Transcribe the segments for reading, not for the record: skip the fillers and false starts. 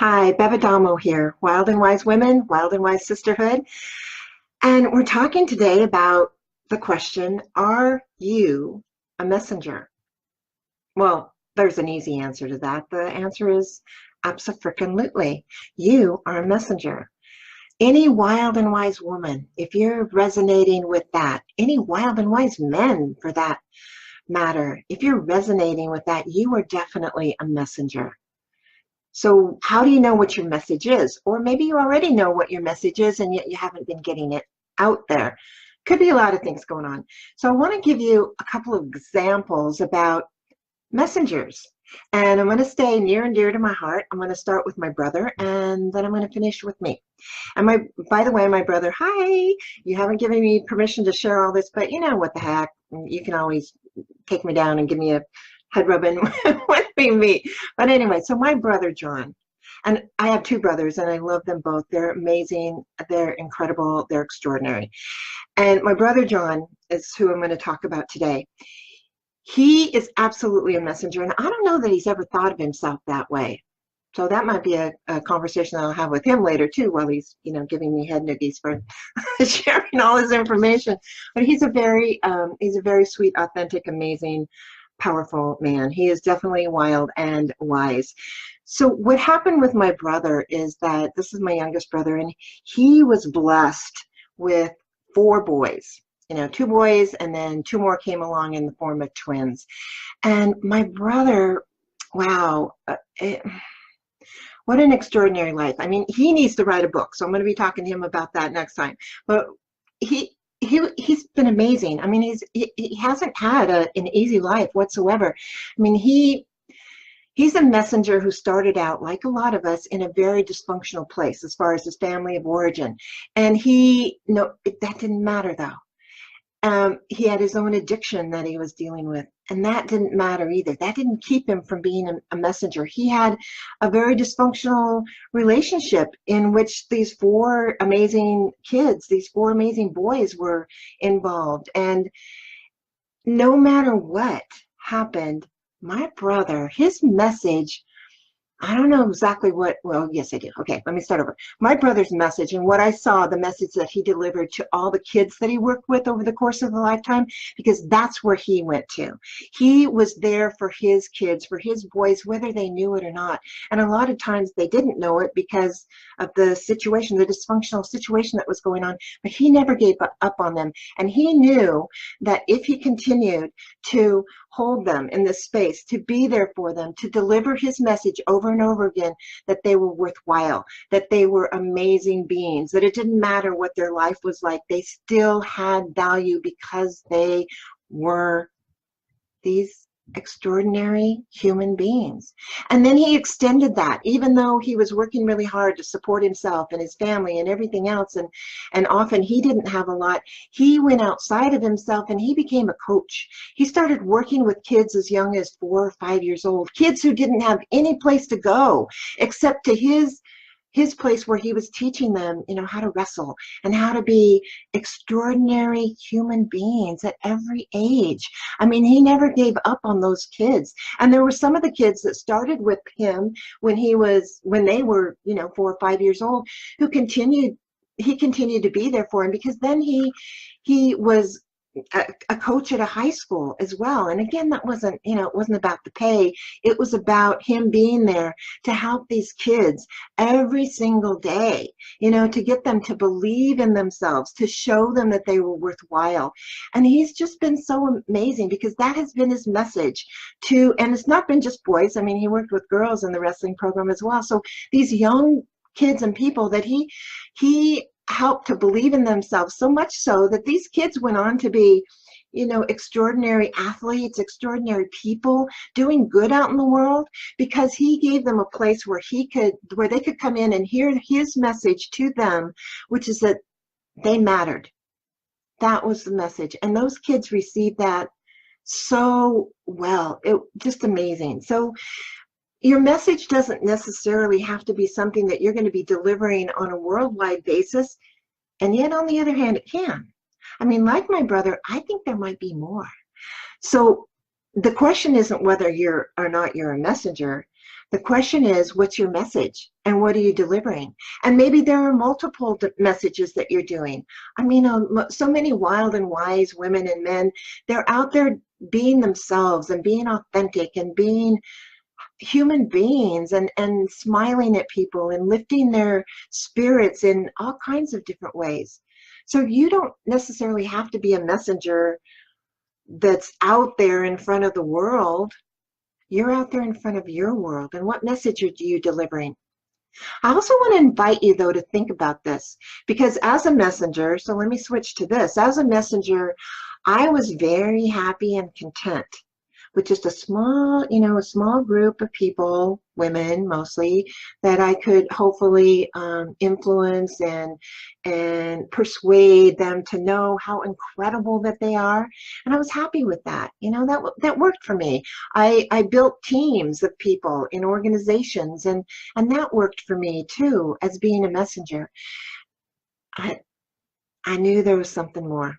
Hi, Adamo here, Wild and Wise Women, Wild and Wise Sisterhood. And we're talking today about the question, are you a messenger? Well, there's an easy answer to that. The answer is abso-freaking-lutely. You are a messenger. Any wild and wise woman, if you're resonating with that, any wild and wise men for that matter, if you're resonating with that, you are definitely a messenger. So how do you know what your message is? Or maybe you already know what your message is and yet you haven't been getting it out there. Could be a lot of things going on. So I want to give you a couple of examples about messengers. And I'm going to stay near and dear to my heart. I'm going to start with my brother and then I'm going to finish with me. And by the way, my brother, hi, you haven't given me permission to share all this, but you know what the heck, you can always take me down and give me a head rubbing when we meet. But anyway, so my brother John, and I have two brothers and I love them both. They're amazing, they're incredible, they're extraordinary. And my brother John is who I'm going to talk about today. He is absolutely a messenger, and I don't know that he's ever thought of himself that way. So that might be a conversation I'll have with him later too, while he's, giving me head noogies for sharing all his information. But he's a very sweet, authentic, amazing, powerful man. He is definitely wild and wise. So what happened with my brother is that this is my youngest brother, and he was blessed with four boys. Two boys, and then two more came along in the form of twins. And my brother, wow, what an extraordinary life. I mean, he needs to write a book, so I'm going to be talking to him about that next time. But he's been amazing. I mean, he hasn't had an easy life whatsoever. I mean, he's a messenger who started out, like a lot of us, in a very dysfunctional place as far as his family of origin. And that didn't matter though. He had his own addiction that he was dealing with, and that didn't matter either. That didn't keep him from being a messenger. He had a very dysfunctional relationship in which these four amazing kids, these four amazing boys were involved. And no matter what happened, my brother, his message, I don't know exactly well, yes, I do. Okay, let me start over. My brother's message and what I saw, the message that he delivered to all the kids that he worked with over the course of a lifetime, because that's where he went to. He was there for his kids, for his boys, whether they knew it or not. And a lot of times they didn't know it because of the situation, the dysfunctional situation that was going on, but he never gave up on them. And he knew that if he continued to hold them in this space, to be there for them, to deliver his message over and over again, that they were worthwhile, that they were amazing beings, that it didn't matter what their life was like, they still had value because they were these extraordinary human beings. And then he extended that, even though he was working really hard to support himself and his family and everything else, and often he didn't have a lot. He went outside of himself and he became a coach. He started working with kids as young as 4 or 5 years old, kids who didn't have any place to go except to his place where he was teaching them, how to wrestle and how to be extraordinary human beings at every age. I mean, he never gave up on those kids. And there were some of the kids that started with him when they were, 4 or 5 years old, he continued to be there for him, because then he was a coach at a high school as well. And again, that wasn't, it wasn't about the pay. It was about him being there to help these kids every single day, to get them to believe in themselves, to show them that they were worthwhile. And he's just been so amazing, because that has been his message and it's not been just boys. I mean, he worked with girls in the wrestling program as well. So these young kids and people that he helped to believe in themselves, so much so that these kids went on to be, extraordinary athletes, extraordinary people doing good out in the world, because he gave them a place where they could come in and hear his message to them, which is that they mattered. That was the message. And those kids received that so well. It just amazing. So your message doesn't necessarily have to be something that you're going to be delivering on a worldwide basis, and yet on the other hand, it can. I mean, like my brother, I think there might be more. So the question isn't whether you're or not you're a messenger. The question is, what's your message and what are you delivering? And maybe there are multiple messages that you're doing. I mean, so many wild and wise women and men, they're out there being themselves and being authentic and being human beings and smiling at people and lifting their spirits in all kinds of different ways. So you don't necessarily have to be a messenger that's out there in front of the world. You're out there in front of your world. And what message are you delivering? I also want to invite you, though, to think about this, because as a messenger, so let me switch to this. As a messenger, I was very happy and content with just a small, a small group of people, women mostly, that I could hopefully influence and persuade them to know how incredible that they are. And I was happy with that. That worked for me. I built teams of people in organizations, and that worked for me too, as being a messenger. I knew there was something more.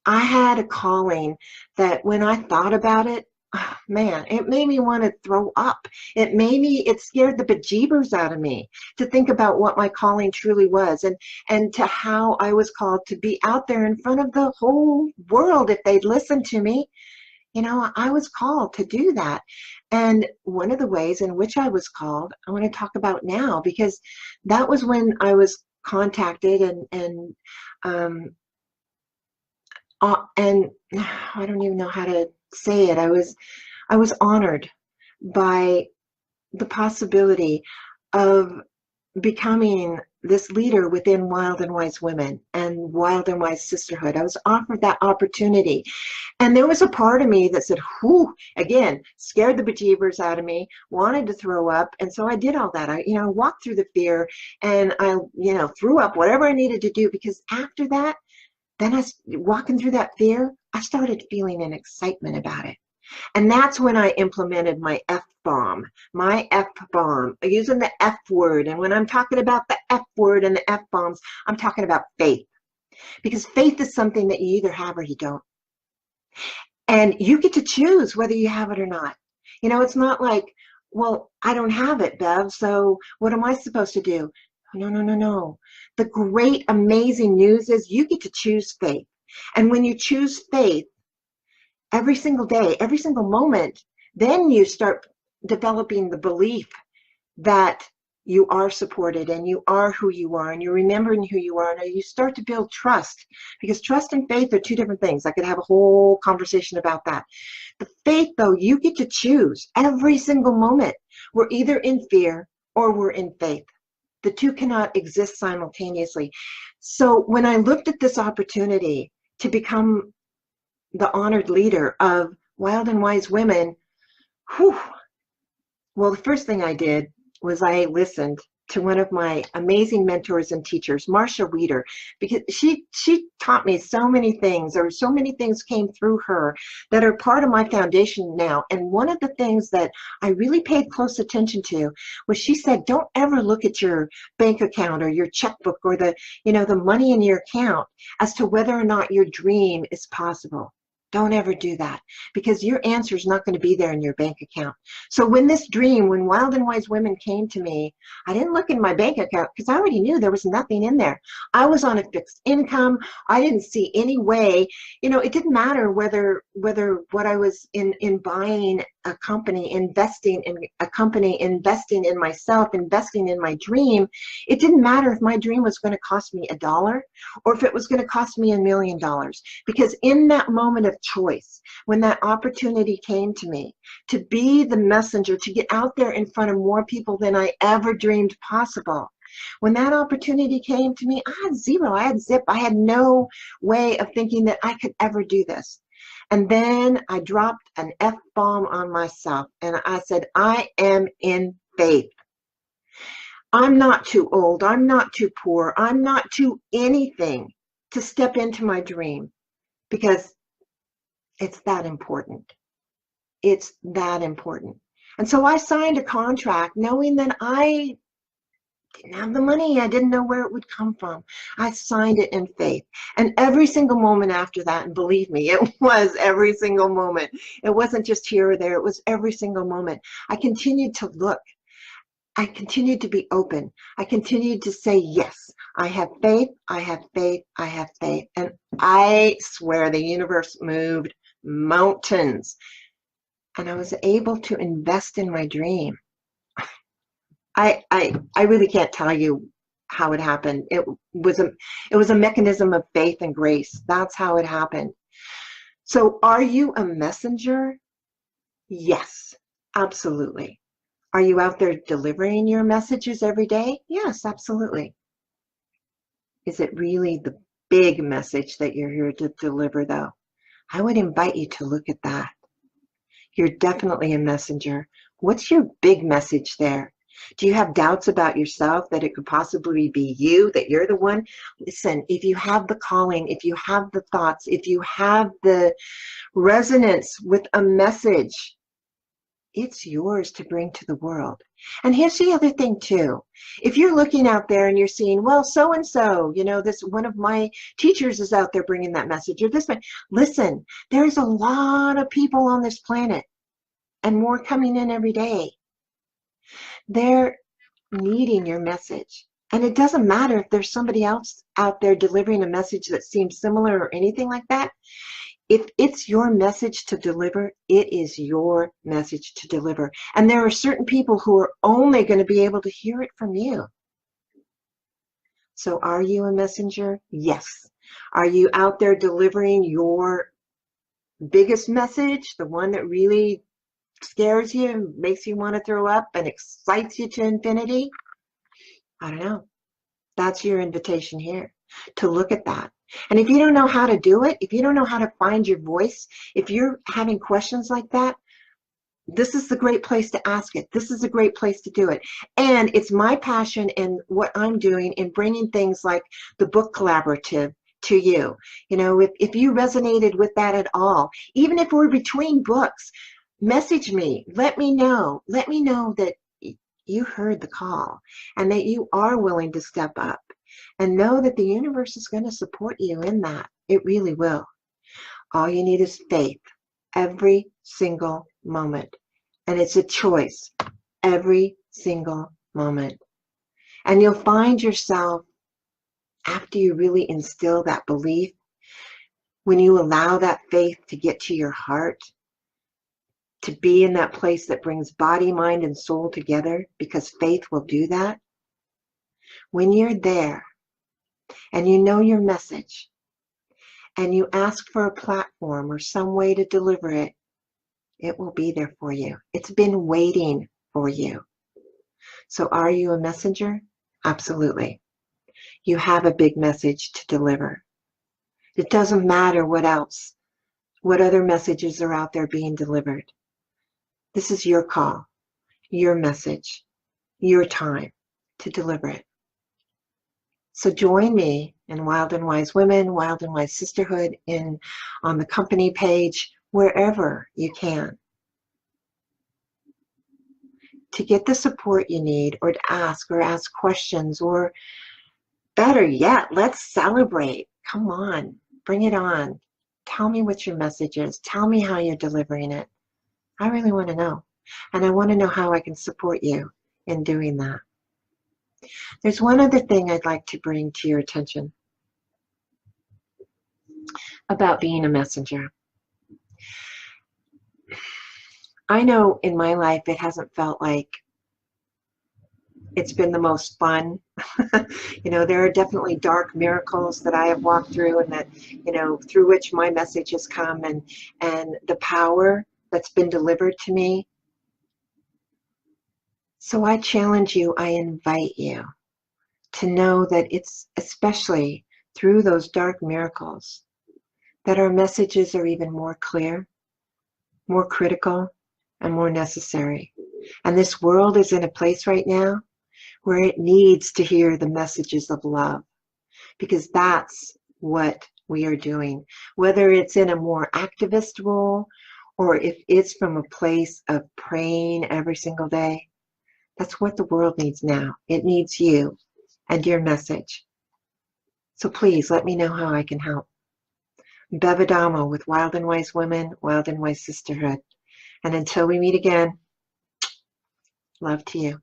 I had a calling that when I thought about it, oh, man, it made me want to throw up. It scared the bejeebers out of me to think about what my calling truly was, and to how I was called to be out there in front of the whole world if they'd listen to me. I was called to do that. And one of the ways in which I was called, I want to talk about now, because that was when I was contacted and I don't even know how to say it. I was honored by the possibility of becoming this leader within Wild and Wise Women and Wild and Wise Sisterhood. I was offered that opportunity. And there was a part of me that said, whew, again, scared the bejeebers out of me, wanted to throw up. And so I did all that. I walked through the fear, and I, threw up whatever I needed to do, because after that, then walking through that fear, I started feeling an excitement about it. And that's when I implemented my F-bomb, using the F word. And when I'm talking about the F word and the F-bombs, I'm talking about faith. Because faith is something that you either have or you don't. And you get to choose whether you have it or not. It's not like, well, I don't have it, Bev, so what am I supposed to do? No, no, no, no. The great, amazing news is you get to choose faith. And when you choose faith every single day, every single moment, then you start developing the belief that you are supported and you are who you are and you're remembering who you are, and you start to build trust, because trust and faith are two different things. I could have a whole conversation about that. The faith, though, you get to choose every single moment. We're either in fear or we're in faith. The two cannot exist simultaneously. So when I looked at this opportunity to become the honored leader of Wild and Wise Women, well, the first thing I did was I listened to one of my amazing mentors and teachers, Marcia Weeder, because she taught me so many things, or so many things came through her that are part of my foundation now. And one of the things that I really paid close attention to was, she said, don't ever look at your bank account or your checkbook or the money in your account as to whether or not your dream is possible. Don't ever do that, because your answer is not going to be there in your bank account. So when Wild and Wise Women came to me, I didn't look in my bank account, because I already knew there was nothing in there. I was on a fixed income. I didn't see any way. It didn't matter whether what I was in buying a company, investing in a company, investing in myself, investing in my dream. It didn't matter if my dream was going to cost me $1 or if it was going to cost me $1 million, because in that moment of choice, when that opportunity came to me to be the messenger, to get out there in front of more people than I ever dreamed possible, when that opportunity came to me, I had zero, I had zip, I had no way of thinking that I could ever do this. And then I dropped an F-bomb on myself, and I said, I am in faith. I'm not too old, I'm not too poor, I'm not too anything to step into my dream, because it's that important. It's that important. And so I signed a contract knowing that I didn't have the money. I didn't know where it would come from. I signed it in faith. And every single moment after that, and believe me, it was every single moment. It wasn't just here or there. It was every single moment. I continued to look I continued to be open. I continued to say, yes, I have faith, I have faith, I have faith. And I swear the universe moved mountains. And I was able to invest in my dream. I really can't tell you how it happened. It was a mechanism of faith and grace. That's how it happened. So are you a messenger? Yes, absolutely. Are you out there delivering your messages every day? Yes, absolutely. Is it really the big message that you're here to deliver, though? I would invite you to look at that. You're definitely a messenger. What's your big message there? Do you have doubts about yourself that it could possibly be you, that you're the one? Listen, if you have the calling, if you have the thoughts, if you have the resonance with a message, it's yours to bring to the world. And here's the other thing too. If you're looking out there and you're seeing, well, so-and-so, this one of my teachers is out there bringing that message, or this one. Listen, there's a lot of people on this planet and more coming in every day. They're needing your message. And it doesn't matter if there's somebody else out there delivering a message that seems similar or anything like that. If it's your message to deliver, it is your message to deliver. And there are certain people who are only going to be able to hear it from you. So are you a messenger? Yes. Are you out there delivering your biggest message, the one that really scares you, makes you want to throw up and excites you to infinity? I don't know. That's your invitation here, to look at that. And if you don't know how to do it, if you don't know how to find your voice, if you're having questions like that, this is the great place to ask it. This is a great place to do it. And it's my passion and what I'm doing in bringing things like the book collaborative to you. If you resonated with that at all, even if we're between books, message me. Let me know. Let me know that you heard the call and that you are willing to step up. And know that the universe is going to support you in that. It really will. All you need is faith every single moment. And it's a choice every single moment. And you'll find yourself, after you really instill that belief, when you allow that faith to get to your heart, to be in that place that brings body, mind, and soul together, because faith will do that. When you're there, and you know your message, and you ask for a platform or some way to deliver it, it will be there for you. It's been waiting for you. So are you a messenger? Absolutely. You have a big message to deliver. It doesn't matter what other messages are out there being delivered. This is your call, your message, your time to deliver it. So join me in Wild and Wise Women, Wild and Wise Sisterhood, on the company page, wherever you can, to get the support you need, or to ask questions, or better yet, let's celebrate. Come on, bring it on. Tell me what your message is. Tell me how you're delivering it. I really want to know. And I want to know how I can support you in doing that. There's one other thing I'd like to bring to your attention about being a messenger. I know in my life it hasn't felt like it's been the most fun. There are definitely dark miracles that I have walked through, and that, through which my message has come, and the power that's been delivered to me. So I challenge you, I invite you to know that it's especially through those dark miracles that our messages are even more clear, more critical, and more necessary. And this world is in a place right now where it needs to hear the messages of love, because that's what we are doing. Whether it's in a more activist role, or if it's from a place of praying every single day, that's what the world needs now. It needs you and your message. So please let me know how I can help. Bev Adamo with Wild and Wise Women, Wild and Wise Sisterhood. And until we meet again, love to you.